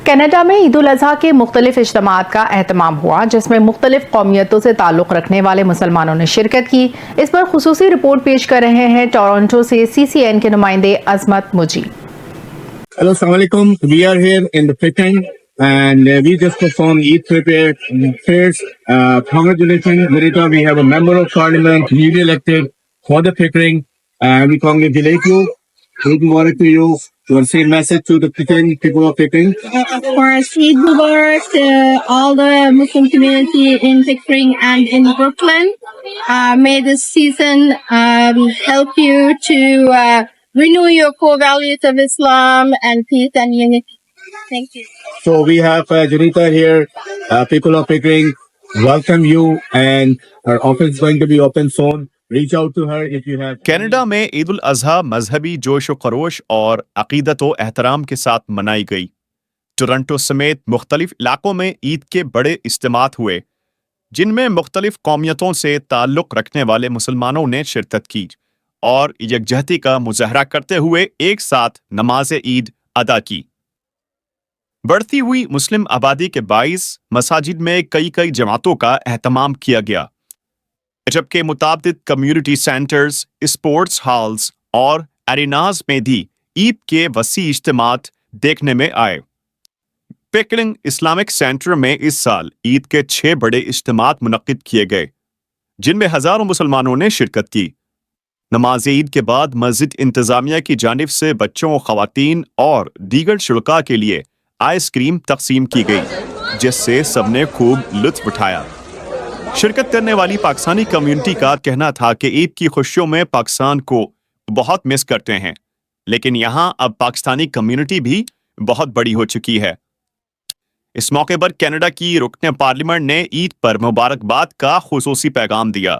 Canada میں عید الاضحیٰ کے مختلف اجتماعات کا اہتمام ہوا جس میں مختلف قومیتوں سے تعلق رکھنے والے مسلمانوں نے شرکت کی. اس پر خصوصی رپورٹ پیش کر رہے ہیں ٹورنٹو سے CCN کے نمائندے عظمت مجی. Hello, Assalamu alaikum. We are here in the Pickering and we just performed Eid prayers. Congratulations, Zarita. We have a member of parliament, newly elected for the Pickering. And we congratulate you. Eid Mubarak to you. You want to say a message to the Pickering, people of Pickering? Of course, Eid Mubarak to all the Muslim community in Pickering and in Brooklyn. May this season help you to renew your core values of Islam and peace and unity. Thank you. So we have Junita here, people of Pickering, welcome you, and her office is going to be open soon. Reach out to her if you have. Canada میں عید الاضحیٰ مذہبی جوش و خروش اور عقیدت و احترام کے ساتھ منائی گئی. ٹورنٹو سمیت مختلف علاقوں میں عید کے بڑے اجتماعات ہوئے جن میں مختلف قومیتوں سے تعلق رکھنے والے مسلمانوں نے شرکت کی اور یکجہتی کا مظاہرہ کرتے ہوئے ایک ساتھ نماز عید ادا کی. بڑھتی ہوئی مسلم آبادی کے باعث مساجد میں کئی جماعتوں کا اہتمام کیا گیا، جبکہ متعدد کمیونٹی سینٹرز، اسپورٹس ہالز اور ایریناز میں بھی عید کے وسیع اجتماعات دیکھنے میں آئے. پیکرنگ اسلامک سینٹر میں اس سال عید کے 6 بڑے اجتماعات منعقد کیے گئے جن میں ہزاروں مسلمانوں نے شرکت کی. نماز عید کے بعد مسجد انتظامیہ کی جانب سے بچوں، خواتین اور دیگر شرکاء کے لیے آئس کریم تقسیم کی گئی جس سے سب نے خوب لطف اٹھایا. شرکت کرنے والی پاکستانی کمیونٹی کا کہنا تھا کہ عید کی خوشیوں میں پاکستان کو بہت مس کرتے ہیں، لیکن یہاں اب پاکستانی کمیونٹی بھی بہت بڑی ہو چکی ہے. اس موقع پر کینیڈا کی رکن پارلیمنٹ نے عید پر مبارکباد کا خصوصی پیغام دیا.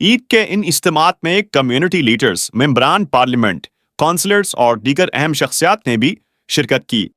عید کے ان اجتماعات میں کمیونٹی لیڈرز، ممبران پارلیمنٹ، کونسلرز اور دیگر اہم شخصیات نے بھی شرکت کی.